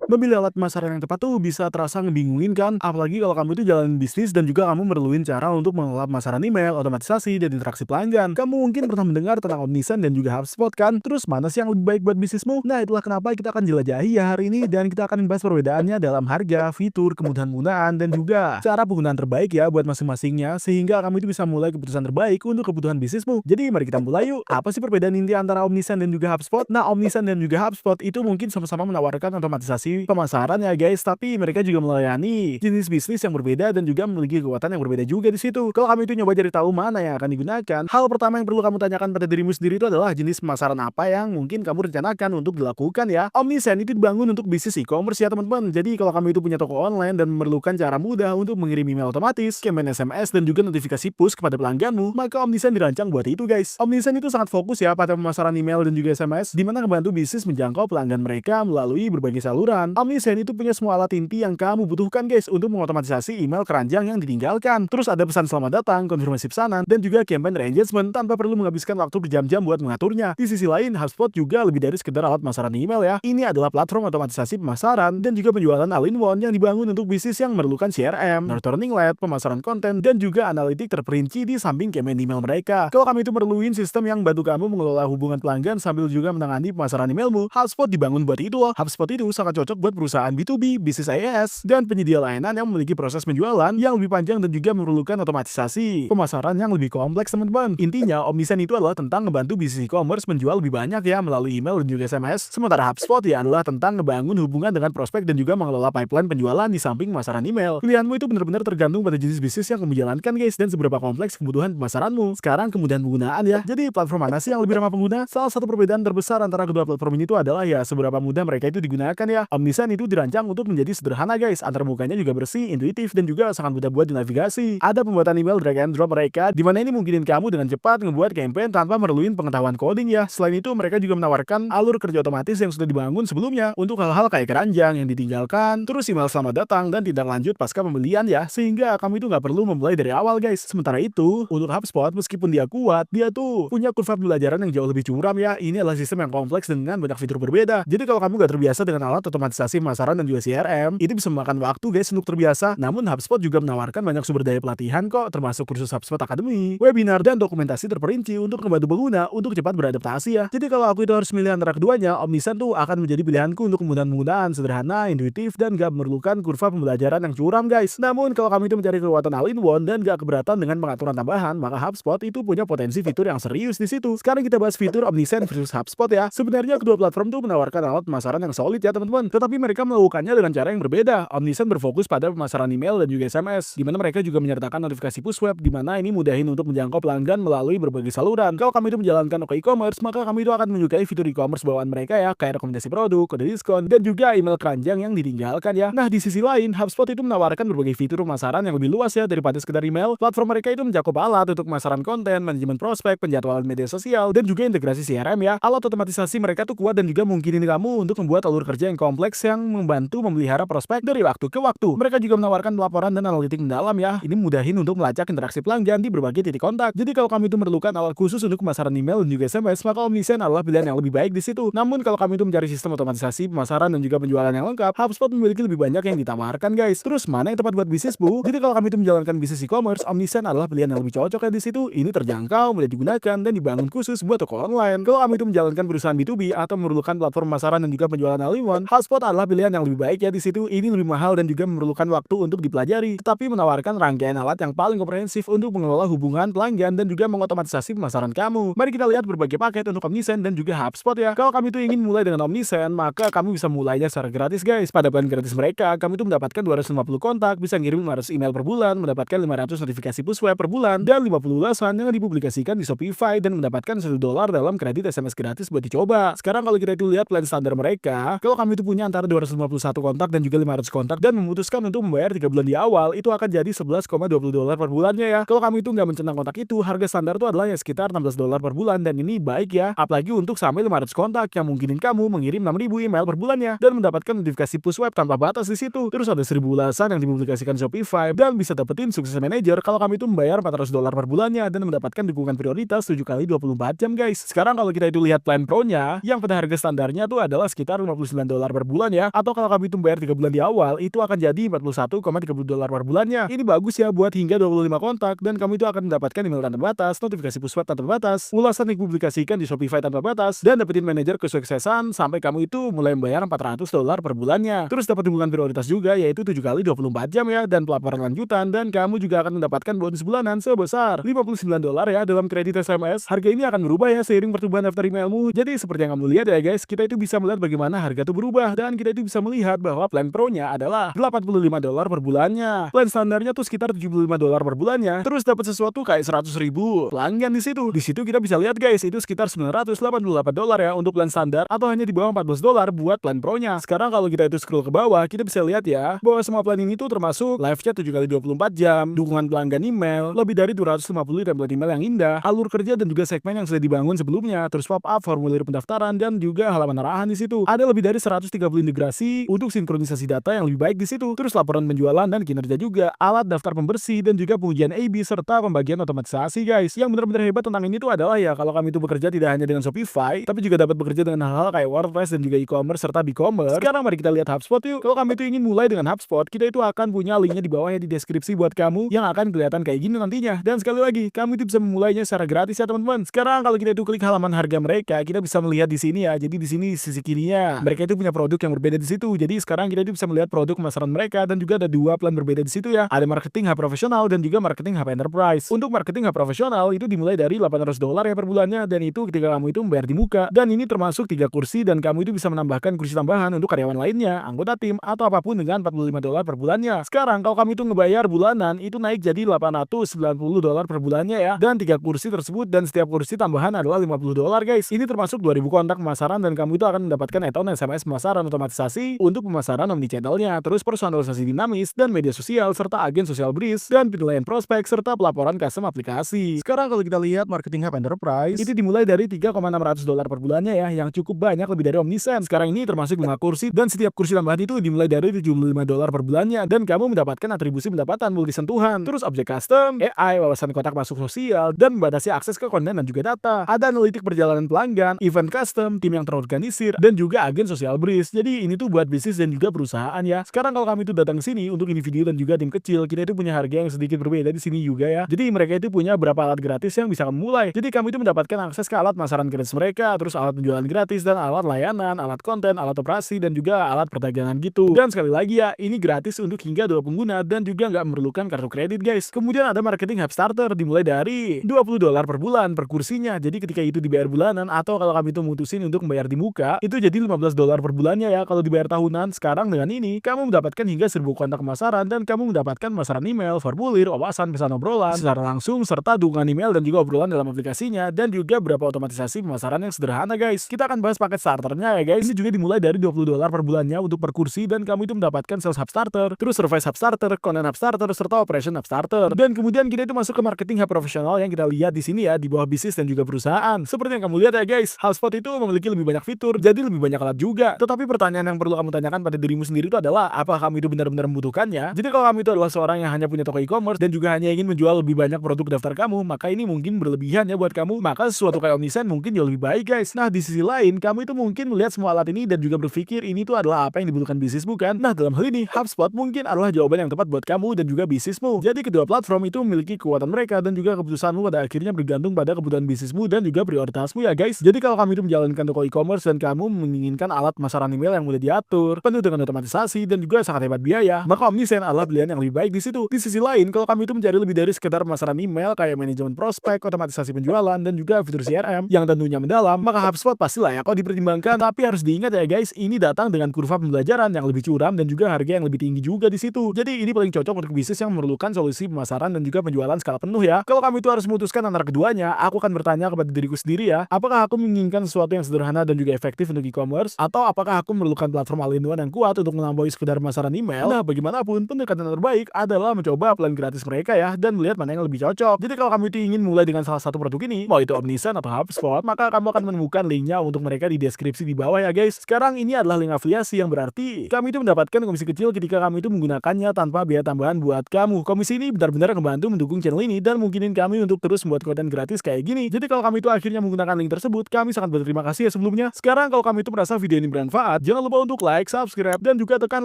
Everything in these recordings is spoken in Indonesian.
Memilih alat pemasaran yang tepat tuh bisa terasa ngebingungin kan? Apalagi kalau kamu itu jalan bisnis dan juga kamu merluin cara untuk mengelola pemasaran email, otomatisasi, dan interaksi pelanggan. Kamu mungkin pernah mendengar tentang Omnisan dan juga HubSpot kan? Terus mana sih yang lebih baik buat bisnismu? Nah, itulah kenapa kita akan jelajahi ya hari ini dan kita akan membahas perbedaannya dalam harga, fitur, kemudahan penggunaan, dan juga cara penggunaan terbaik ya buat masing-masingnya sehingga kamu itu bisa mulai keputusan terbaik untuk kebutuhan bisnismu. Jadi mari kita mulai yuk. Apa sih perbedaan inti antara Omnisan dan juga HubSpot? Nah, Omnisan dan juga HubSpot itu mungkin sama-sama menawarkan otomatisasi pemasaran ya guys, tapi mereka juga melayani jenis bisnis yang berbeda dan juga memiliki kekuatan yang berbeda juga di situ. Kalau kamu itu nyoba cari tahu mana yang akan digunakan, hal pertama yang perlu kamu tanyakan pada dirimu sendiri itu adalah jenis pemasaran apa yang mungkin kamu rencanakan untuk dilakukan ya. Omnisan itu dibangun untuk bisnis e-commerce ya teman-teman. Jadi kalau kamu itu punya toko online dan memerlukan cara mudah untuk mengirim email otomatis, campaign SMS dan juga notifikasi push kepada pelangganmu, maka Omnisan dirancang buat itu guys. Omnisan itu sangat fokus ya pada pemasaran email dan juga SMS, di mana membantu bisnis menjangkau pelanggan mereka melalui berbagai saluran. Omnisan itu punya semua alat inti yang kamu butuhkan guys untuk mengotomatisasi email keranjang yang ditinggalkan. Terus ada pesan selamat datang, konfirmasi pesanan, dan juga campaign re-engagement tanpa perlu menghabiskan waktu berjam-jam buat mengaturnya. Di sisi lain, HubSpot juga lebih dari sekedar alat pemasaran email ya. Ini adalah platform otomatisasi pemasaran dan juga penjualan all-in-one yang dibangun untuk bisnis yang memerlukan CRM, nurturing lead, pemasaran konten, dan juga analitik terperinci di samping campaign email mereka. Kalau kamu itu perluin sistem yang bantu kamu mengelola hubungan pelanggan sambil juga menangani pemasaran emailmu, HubSpot dibangun buat itu loh. HubSpot itu sangat cocok buat perusahaan B2B, bisnis IaaS, dan penyedia layanan yang memiliki proses penjualan yang lebih panjang dan juga memerlukan otomatisasi pemasaran yang lebih kompleks teman-teman. Intinya, Omnisan itu adalah tentang ngebantu bisnis e-commerce menjual lebih banyak ya melalui email dan juga SMS. Sementara HubSpot ya adalah tentang ngebangun hubungan dengan prospek dan juga mengelola pipeline penjualan di samping pemasaran email. Pilihanmu itu benar-benar tergantung pada jenis bisnis yang kamu jalankan guys dan seberapa kompleks kebutuhan pemasaranmu. Sekarang kemudahan penggunaan ya. Jadi platform mana sih yang lebih ramah pengguna? Salah satu perbedaan terbesar antara kedua platform ini itu adalah ya seberapa mudah mereka itu digunakan ya. Omnisan itu dirancang untuk menjadi sederhana guys, antar mukanya juga bersih, intuitif, dan juga sangat mudah buat dinavigasi. Ada pembuatan email drag and drop mereka, di mana ini mungkinin kamu dengan cepat ngebuat campaign tanpa merluin pengetahuan coding ya. Selain itu mereka juga menawarkan alur kerja otomatis yang sudah dibangun sebelumnya untuk hal-hal kayak keranjang yang ditinggalkan, terus email selamat datang dan tindak lanjut pasca pembelian ya, sehingga kamu itu nggak perlu memulai dari awal guys. Sementara itu untuk HubSpot meskipun dia kuat, dia tuh punya kurva pembelajaran yang jauh lebih curam ya. Ini adalah sistem yang kompleks dengan banyak fitur berbeda. Jadi kalau kamu nggak terbiasa dengan alat otomatisasi pemasaran dan juga CRM, itu bisa memakan waktu guys untuk terbiasa. Namun HubSpot juga menawarkan banyak sumber daya pelatihan kok, termasuk kursus HubSpot Academy, webinar, dan dokumentasi terperinci untuk membantu pengguna untuk cepat beradaptasi ya. Jadi kalau aku itu harus milih antara keduanya, Omnisan tuh akan menjadi pilihanku untuk kemudahan penggunaan sederhana, intuitif, dan gak memerlukan kurva pembelajaran yang curam guys. Namun kalau kamu itu mencari kekuatan all-in-one dan gak keberatan dengan pengaturan tambahan, maka HubSpot itu punya potensi fitur yang serius di situ. Sekarang kita bahas fitur Omnisan versus HubSpot ya. Sebenarnya kedua platform tuh menawarkan alat pemasaran yang solid ya teman-teman, tetapi mereka melakukannya dengan cara yang berbeda. Omnisan berfokus pada pemasaran email dan juga SMS, di mana mereka juga menyertakan notifikasi push web, di mana ini mudahin untuk menjangkau pelanggan melalui berbagai saluran. Kalau kamu itu menjalankan e-commerce, maka kamu itu akan menyukai fitur e-commerce bawaan mereka ya, kayak rekomendasi produk, kode diskon, dan juga email keranjang yang ditinggalkan ya. Nah, di sisi lain, HubSpot itu menawarkan berbagai fitur pemasaran yang lebih luas ya daripada sekedar email. Platform mereka itu mencakup alat untuk pemasaran konten, manajemen prospek, penjadwalan media sosial, dan juga integrasi CRM ya. Alat otomatisasi mereka tuh kuat dan juga mungkinin kamu untuk membuat alur kerja yang kompleks yang membantu memelihara prospek dari waktu ke waktu. Mereka juga menawarkan pelaporan dan analitik mendalam ya. Ini mudahin untuk melacak interaksi pelanggan di berbagai titik kontak. Jadi kalau kamu itu memerlukan alat khusus untuk pemasaran email dan juga SMS, maka Omnisan adalah pilihan yang lebih baik di situ. Namun kalau kamu itu mencari sistem otomatisasi pemasaran dan juga penjualan yang lengkap, HubSpot memiliki lebih banyak yang ditawarkan guys. Terus mana yang tepat buat bisnis bu? Jadi kalau kamu itu menjalankan bisnis e-commerce, Omnisan adalah pilihan yang lebih cocok ya di situ. Ini terjangkau, mudah digunakan, dan dibangun khusus buat toko online. Kalau kamu itu menjalankan perusahaan B2B atau memerlukan platform pemasaran dan juga penjualan all-in-one, HubSpot adalah pilihan yang lebih baik ya di situ. Ini lebih mahal dan juga memerlukan waktu untuk dipelajari, tetapi menawarkan rangkaian alat yang paling komprehensif untuk mengelola hubungan pelanggan dan juga mengotomatisasi pemasaran kamu. Mari kita lihat berbagai paket untuk Omnisan dan juga HubSpot ya. Kalau kamu itu ingin mulai dengan Omnisan, maka kamu bisa mulainya secara gratis guys. Pada plan gratis mereka, kamu itu mendapatkan 250 kontak, bisa ngirim 500 email per bulan, mendapatkan 500 notifikasi push web per bulan, dan 50 ulasan yang dipublikasikan di Shopify dan mendapatkan $1 dalam kredit SMS gratis buat dicoba. Sekarang kalau kita itu lihat plan standar mereka, kalau kamu itu punya antara 251 kontak dan juga 500 kontak dan memutuskan untuk membayar 3 bulan di awal, itu akan jadi $11,20 per bulannya ya. Kalau kamu itu nggak mencentang kontak itu, harga standar itu adalah ya sekitar $16 per bulan, dan ini baik ya, apalagi untuk sampai 500 kontak yang mungkinin kamu mengirim 6.000 email per bulannya dan mendapatkan notifikasi push web tanpa batas di situ. Terus ada 1.000 ulasan yang dipublikasikan Shopify dan bisa dapetin sukses manager kalau kamu itu membayar $400 per bulannya dan mendapatkan dukungan prioritas 7 kali 24 jam guys. Sekarang kalau kita itu lihat plan pro-nya, yang pada harga standarnya tuh adalah sekitar $59 per bulan ya. Atau kalau kamu itu bayar 3 bulan di awal, itu akan jadi $41,30 per bulannya. Ini bagus ya buat hingga 25 kontak, dan kamu itu akan mendapatkan email tanpa batas, notifikasi push tanpa batas, ulasan yang dipublikasikan di Shopify tanpa batas, dan dapetin manajer kesuksesan sampai kamu itu mulai membayar $400 per bulannya. Terus dapat hubungan prioritas juga, yaitu 7 kali 24 jam ya, dan pelaporan lanjutan, dan kamu juga akan mendapatkan bonus bulanan sebesar $59 ya dalam kredit SMS. Harga ini akan berubah ya seiring pertumbuhan daftar emailmu. Jadi seperti yang kamu lihat ya guys, kita itu bisa melihat bagaimana harga itu berubah, dan kita itu bisa melihat bahwa plan Pro-nya adalah $85 per bulannya. Plan standarnya tuh sekitar $75 per bulannya. Terus dapat sesuatu kayak 100.000 pelanggan di situ. Di situ kita bisa lihat guys, itu sekitar $988 ya untuk plan standar, atau hanya di bawah $14 buat plan Pro-nya. Sekarang kalau kita itu scroll ke bawah, kita bisa lihat ya bahwa semua plan ini tuh termasuk live chat 7 kali 24 jam, dukungan pelanggan email, lebih dari 250 template email yang indah, alur kerja dan juga segmen yang sudah dibangun sebelumnya, terus pop-up, formulir pendaftaran, dan juga halaman arahan di situ. Ada lebih dari 130 integrasi untuk sinkronisasi data yang lebih baik di situ. Terus laporan penjualan dan kinerja juga, alat daftar pembersih, dan juga pengujian A/B serta pembagian otomatisasi guys. Yang benar-benar hebat tentang ini tuh adalah ya kalau kami itu bekerja tidak hanya dengan Shopify, tapi juga dapat bekerja dengan hal-hal kayak WordPress dan juga e-commerce serta B-commerce. Sekarang mari kita lihat HubSpot yuk. Kalau kami itu ingin mulai dengan HubSpot, kita itu akan punya linknya di bawah ya di deskripsi buat kamu yang akan kelihatan kayak gini nantinya. Dan sekali lagi, kamu itu bisa memulainya secara gratis ya teman-teman. Sekarang kalau kita itu klik halaman harga mereka, kita bisa melihat di sini ya. Jadi di sini sisi kirinya, mereka itu punya produk yang berbeda di situ. Jadi sekarang kita itu bisa melihat produk pemasaran mereka, dan juga ada dua plan berbeda di situ ya. Ada marketing hub profesional dan juga marketing hub enterprise. Untuk marketing hub profesional itu dimulai dari $800 ya per bulannya, dan itu ketika kamu itu membayar di muka. Dan ini termasuk 3 kursi, dan kamu itu bisa menambahkan kursi tambahan untuk karyawan lainnya, anggota tim, atau apapun dengan $45 per bulannya. Sekarang kalau kamu itu ngebayar bulanan, itu naik jadi $890 per bulannya ya. Dan 3 kursi tersebut, dan setiap kursi tambahan adalah $50 guys. Ini termasuk 2000 kontak pemasaran, dan kamu itu akan mendapatkan add-on SMS pemasaran otomatisasi untuk pemasaran omnichannelnya, terus personalisasi dinamis dan media sosial, serta agen sosial breeze, dan penilaian prospek, serta pelaporan custom aplikasi. Sekarang kalau kita lihat marketing hub enterprise, itu dimulai dari $3,600 per bulannya ya, yang cukup banyak, lebih dari Omnisend. Sekarang ini termasuk 5 kursi, dan setiap kursi tambahan itu dimulai dari $75 per bulannya, dan kamu mendapatkan atribusi pendapatan multi sentuhan, terus objek custom, AI, wawasan kotak masuk sosial, dan membatasi akses ke konten dan juga data. Ada analitik perjalanan pelanggan, event custom, tim yang terorganisir, dan juga agen sosial breeze. Jadi ini tuh buat bisnis dan juga perusahaan ya. Sekarang kalau kami itu datang ke sini untuk individu dan juga tim kecil, kita itu punya harga yang sedikit berbeda di sini juga ya. Jadi mereka itu punya beberapa alat gratis yang bisa kamu mulai. Jadi kami itu mendapatkan akses ke alat pemasaran gratis mereka, terus alat penjualan gratis, dan alat layanan, alat konten, alat operasi, dan juga alat perdagangan gitu. Dan sekali lagi ya, ini gratis untuk hingga 2 pengguna, dan juga nggak memerlukan kartu kredit guys. Kemudian ada marketing hub starter dimulai dari $20 per bulan per kursinya. Jadi ketika itu dibayar bulanan, atau kalau kami itu mutusin untuk membayar di muka, itu jadi $15 per bulannya ya. Kalau dibayar tahunan, sekarang dengan ini kamu mendapatkan hingga 1000 kontak pemasaran, dan kamu mendapatkan pemasaran email, formulir, wawasan, pesan obrolan secara langsung, serta dukungan email dan juga obrolan dalam aplikasinya, dan juga beberapa otomatisasi pemasaran yang sederhana guys. Kita akan bahas paket starternya ya guys. Ini juga dimulai dari $20 per bulannya untuk per kursi, dan kamu itu mendapatkan sales hub starter, terus service hub starter, content hub starter, serta operation hub starter. Dan kemudian kita itu masuk ke marketing hub profesional yang kita lihat di sini ya, di bawah bisnis dan juga perusahaan. Seperti yang kamu lihat ya guys, HubSpot itu memiliki lebih banyak fitur, jadi lebih banyak alat juga. Tetapi pertanyaan yang perlu kamu tanyakan pada dirimu sendiri itu adalah, apakah kamu itu benar-benar membutuhkannya? Jadi kalau kamu itu adalah seorang yang hanya punya toko e-commerce dan juga hanya ingin menjual lebih banyak produk daftar kamu, maka ini mungkin berlebihan ya buat kamu. Maka sesuatu kayak Omnisend mungkin jauh lebih baik guys. Nah di sisi lain, kamu itu mungkin melihat semua alat ini dan juga berpikir ini tuh adalah apa yang dibutuhkan bisnis bukan? Nah dalam hal ini, HubSpot mungkin adalah jawaban yang tepat buat kamu dan juga bisnismu. Jadi kedua platform itu memiliki kekuatan mereka, dan juga keputusanmu pada akhirnya bergantung pada kebutuhan bisnismu dan juga prioritasmu ya guys. Jadi kalau kamu itu menjalankan toko e-commerce dan kamu menginginkan alat pemasaran email yang mudah diatur, penuh dengan otomatisasi, dan juga sangat hemat biaya, maka Omnisend adalah pilihan yang lebih baik di situ. Di sisi lain, kalau kamu itu mencari lebih dari sekedar pemasaran email kayak manajemen prospek, otomatisasi penjualan, dan juga fitur CRM yang tentunya mendalam, maka HubSpot pasti layak kok dipertimbangkan. Tapi harus diingat ya guys, ini datang dengan kurva pembelajaran yang lebih curam dan juga harga yang lebih tinggi juga di situ. Jadi ini paling cocok untuk bisnis yang memerlukan solusi pemasaran dan juga penjualan skala penuh ya. Kalau kamu itu harus memutuskan antara keduanya, aku akan bertanya kepada diriku sendiri ya, apakah aku menginginkan sesuatu yang sederhana dan juga efektif untuk e-commerce, atau apakah aku memerlukan platform all-in-one yang kuat untuk melampaui sekedar pemasaran email? Nah, bagaimanapun pendekatan terbaik adalah mencoba plan gratis mereka ya, dan melihat mana yang lebih cocok. Jadi kalau kamu itu ingin mulai dengan salah satu produk ini, mau itu Omnisend atau HubSpot, maka kamu akan menemukan linknya untuk mereka di deskripsi di bawah ya guys. Sekarang ini adalah link afiliasi yang berarti kami itu mendapatkan komisi kecil ketika kamu itu menggunakannya tanpa biaya tambahan buat kamu. Komisi ini benar-benar membantu mendukung channel ini dan mungkinin kami untuk terus membuat konten gratis kayak gini. Jadi kalau kamu itu akhirnya menggunakan link tersebut, kami sangat berterima kasih ya sebelumnya. Sekarang kalau kamu itu merasa video ini bermanfaat Jangan lupa untuk like, subscribe, dan juga tekan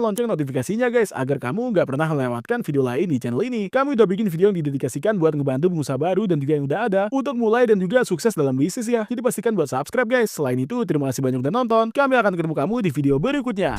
lonceng notifikasinya guys, agar kamu nggak pernah melewatkan video lain di channel ini. Kami udah bikin video yang didedikasikan buat ngebantu pengusaha baru dan juga yang udah ada untuk mulai dan juga sukses dalam bisnis ya. Jadi pastikan buat subscribe guys. Selain itu, terima kasih banyak udah nonton. Kami akan ketemu kamu di video berikutnya.